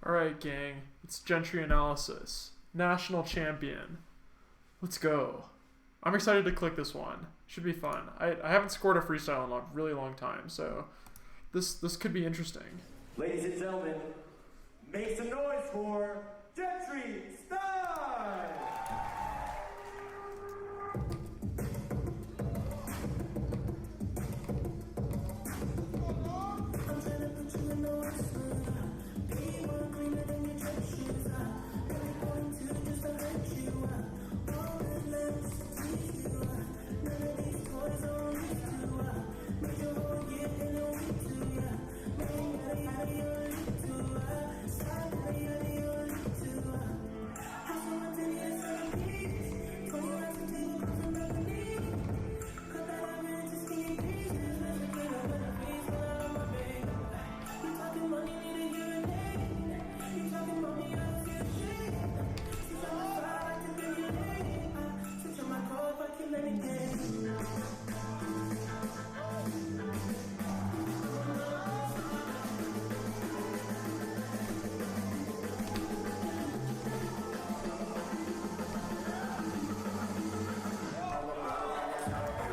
Alright, gang. It's Gentry analysis. National champion. Let's go. I'm excited to click this one. Should be fun. I haven't scored a freestyle in a really long time, so this could be interesting. Ladies and gentlemen, make some noise for Gentry Stein!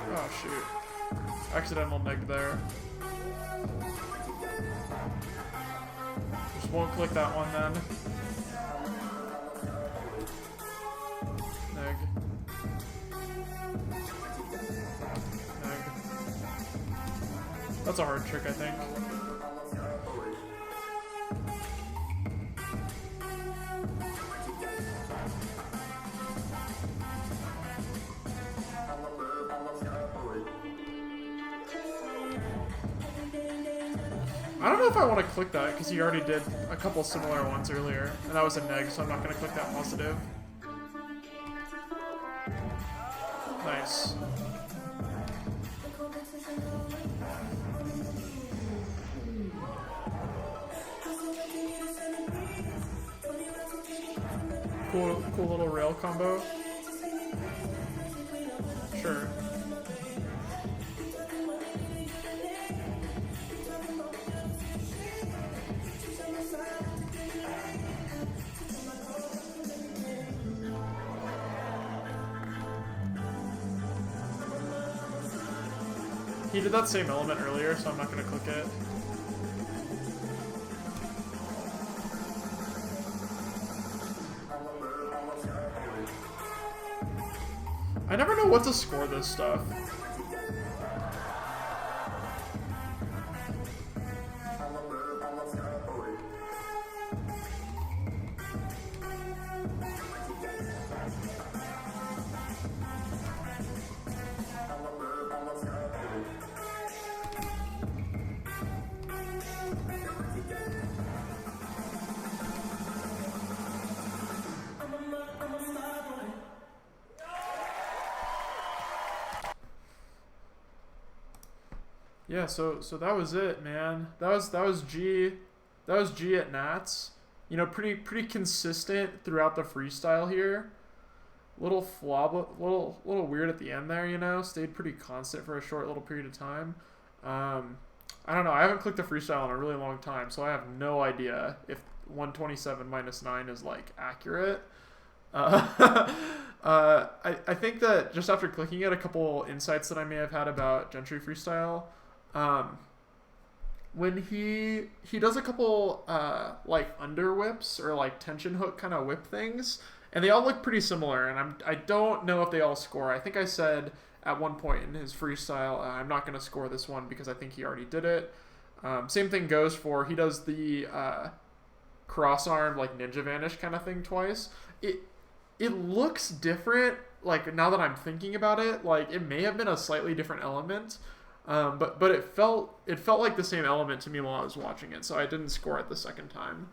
Oh shoot. Accidental neg there. Just won't click that one then. Neg. Neg. That's a hard trick, I think. I don't know if I want to click that because he already did a couple similar ones earlier, and that was a neg, so I'm not going to click that positive. Nice. Cool little rail combo. Sure. He did that same element earlier, so I'm not going to click it. I never know what to score this stuff. Yeah, so that was it, man. That was G at Nats. You know, pretty consistent throughout the freestyle here. Little little weird at the end there, you know. Stayed pretty constant for a short little period of time. I don't know. I haven't clicked a freestyle in a really long time, so I have no idea if 127 minus 9 is like accurate. I think that just after clicking it, a couple insights that I may have had about Gentry freestyle. When he does a couple like under whips or like tension hook kind of whip things, and they all look pretty similar, and I don't know if they all score. I think I said at one point in his freestyle, I'm not going to score this one because I think he already did it. Same thing goes for, he does the cross arm like ninja vanish kind of thing twice. It looks different, like now that I'm thinking about it, like it may have been a slightly different element. But it felt like the same element to me while I was watching it, so I didn't score it the second time.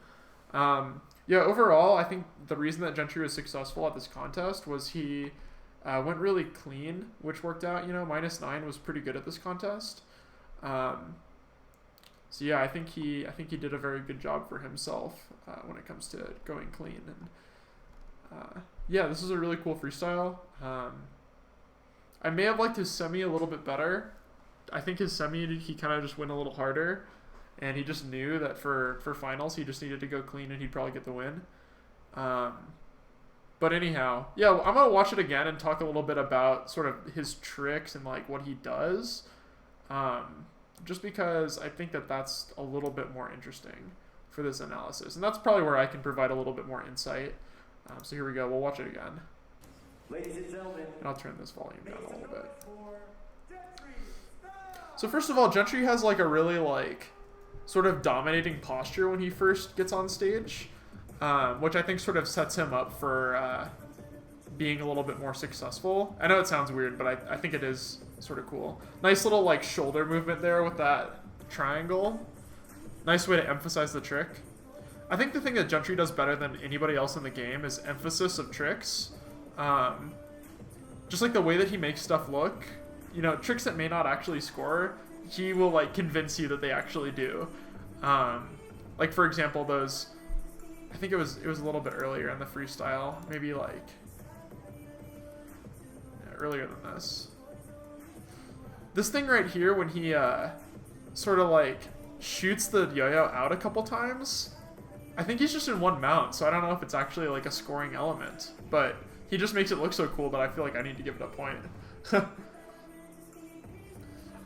Yeah, overall, I think the reason that Gentry was successful at this contest was he went really clean, which worked out. You know, minus 9 was pretty good at this contest. So yeah, I think he did a very good job for himself when it comes to going clean. And yeah, this is a really cool freestyle. I may have liked his semi a little bit better. I think his semi, he kind of just went a little harder. and he just knew that for finals he just needed to go clean and he'd probably get the win. But anyhow, yeah, I'm gonna watch it again and talk a little bit about sort of his tricks and like what he does, just because I think that that's a little bit more interesting for this analysis, and that's probably where I can provide a little bit more insight. So here we go. We'll watch it again. Ladies and gentlemen, And I'll turn this volume down a little bit. So first of all, Gentry has like a really like sort of dominating posture when he first gets on stage, which I think sort of sets him up for being a little bit more successful. I know it sounds weird, but I think it is sort of cool. Nice little like shoulder movement there with that triangle. Nice way to emphasize the trick. I think the thing that Gentry does better than anybody else in the game is emphasis of tricks. Just like the way that he makes stuff look, you know, tricks that may not actually score, he will like convince you that they actually do. Like for example, those, I think it was a little bit earlier in the freestyle, maybe like earlier than this. This thing right here when he sort of like shoots the yo-yo out a couple times. I think he's just in one mount, so I don't know if it's actually like a scoring element, but he just makes it look so cool that I feel like I need to give it a point.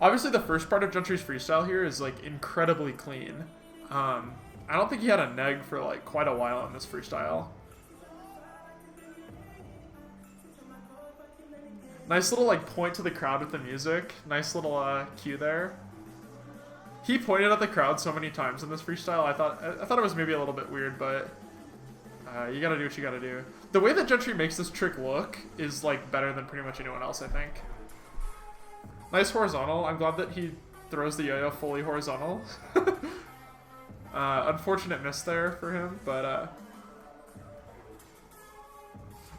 Obviously the first part of Gentry's freestyle here is like incredibly clean. I don't think he had a neg for like quite a while in this freestyle. Nice little like point to the crowd with the music. Nice little cue there. He pointed at the crowd so many times in this freestyle. I thought it was maybe a little bit weird, but you gotta do what you gotta do. The way that Gentry makes this trick look is like better than pretty much anyone else, I think. Nice horizontal. I'm glad that he throws the yo-yo fully horizontal. Unfortunate miss there for him, but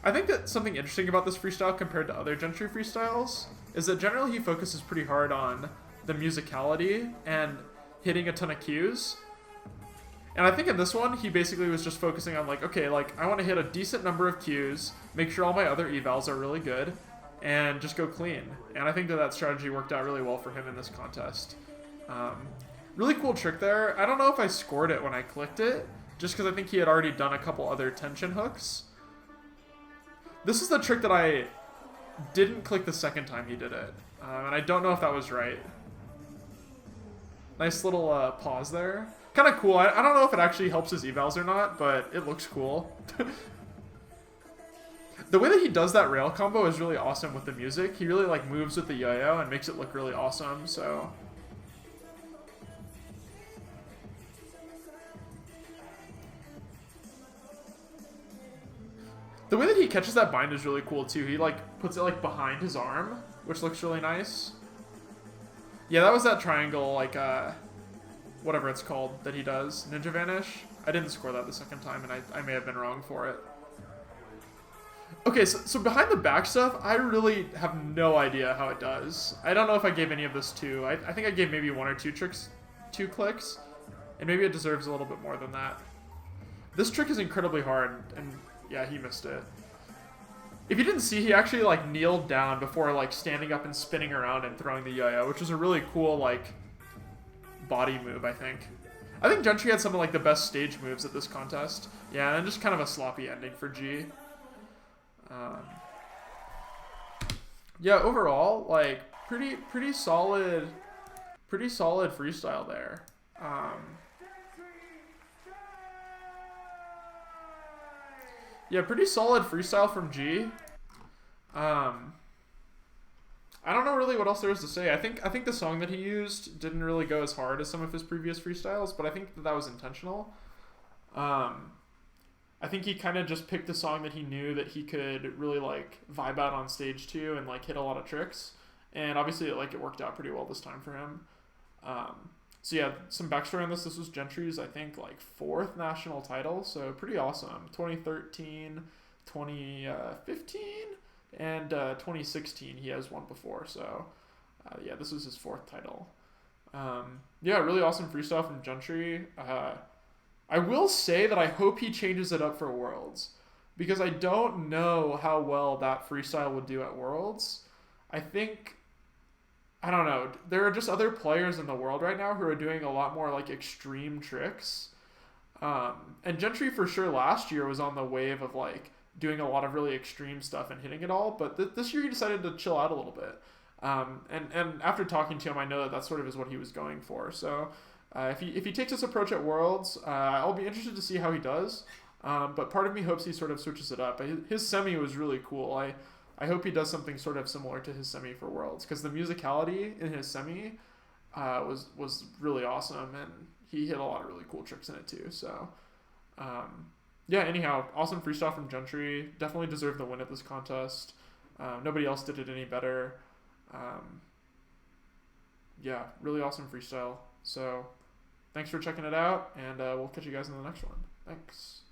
I think that something interesting about this freestyle compared to other Gentry freestyles is that generally he focuses pretty hard on the musicality and hitting a ton of cues. And I think in this one, he basically was just focusing on like, okay, like I want to hit a decent number of cues, make sure all my other evals are really good, and just go clean. And I think that strategy worked out really well for him in this contest. Really cool trick there. I don't know if I scored it when I clicked it, just because I think he had already done a couple other tension hooks. This is the trick that I didn't click the second time he did it, and I don't know if that was right. Nice little pause there. Kind of cool. I don't know if it actually helps his evals or not, but it looks cool. The way that he does that rail combo is really awesome with the music. He really like moves with the yo-yo and makes it look really awesome, so... The way that he catches that bind is really cool too. He like puts it like behind his arm, which looks really nice. Yeah, that was that triangle, like, whatever it's called that he does. Ninja Vanish? I didn't score that the second time, and I may have been wrong for it. Okay, so behind the back stuff, I really have no idea how it does. I don't know if I gave any of this 2. I think I gave maybe 1 or 2 clicks, and maybe it deserves a little bit more than that. This trick is incredibly hard, and yeah, he missed it. If you didn't see, he actually like kneeled down before like standing up and spinning around and throwing the yo-yo, which was a really cool like body move, I think. I think Gentry had some of like the best stage moves at this contest. Yeah, and then just kind of a sloppy ending for G. Yeah, overall, like pretty solid freestyle there. Yeah, pretty solid freestyle from G. I don't know really what else there is to say. I think the song that he used didn't really go as hard as some of his previous freestyles, but I think that was intentional. I think he kind of just picked a song that he knew that he could really like vibe out on stage to and like hit a lot of tricks, and obviously it worked out pretty well this time for him. So yeah, some backstory on this. This was Gentry's, I think, like 4th national title, so pretty awesome. 2013, 2015, and 2016 he has won before, so yeah, this was his 4th title. Yeah, really awesome freestyle from Gentry. I will say that I hope he changes it up for Worlds, because I don't know how well that freestyle would do at Worlds. I think I don't know. There are just other players in the world right now who are doing a lot more like extreme tricks. And Gentry for sure last year was on the wave of like doing a lot of really extreme stuff and hitting it all, but this year he decided to chill out a little bit. And after talking to him, I know that that sort of is what he was going for. So if he takes this approach at Worlds, I'll be interested to see how he does. But part of me hopes he sort of switches it up. His semi was really cool. I hope he does something sort of similar to his semi for Worlds, because the musicality in his semi was really awesome, and he hit a lot of really cool tricks in it too. So yeah, anyhow, awesome freestyle from Gentry. Definitely deserved the win at this contest. Nobody else did it any better. Yeah, really awesome freestyle. So thanks for checking it out, and we'll catch you guys in the next one. Thanks.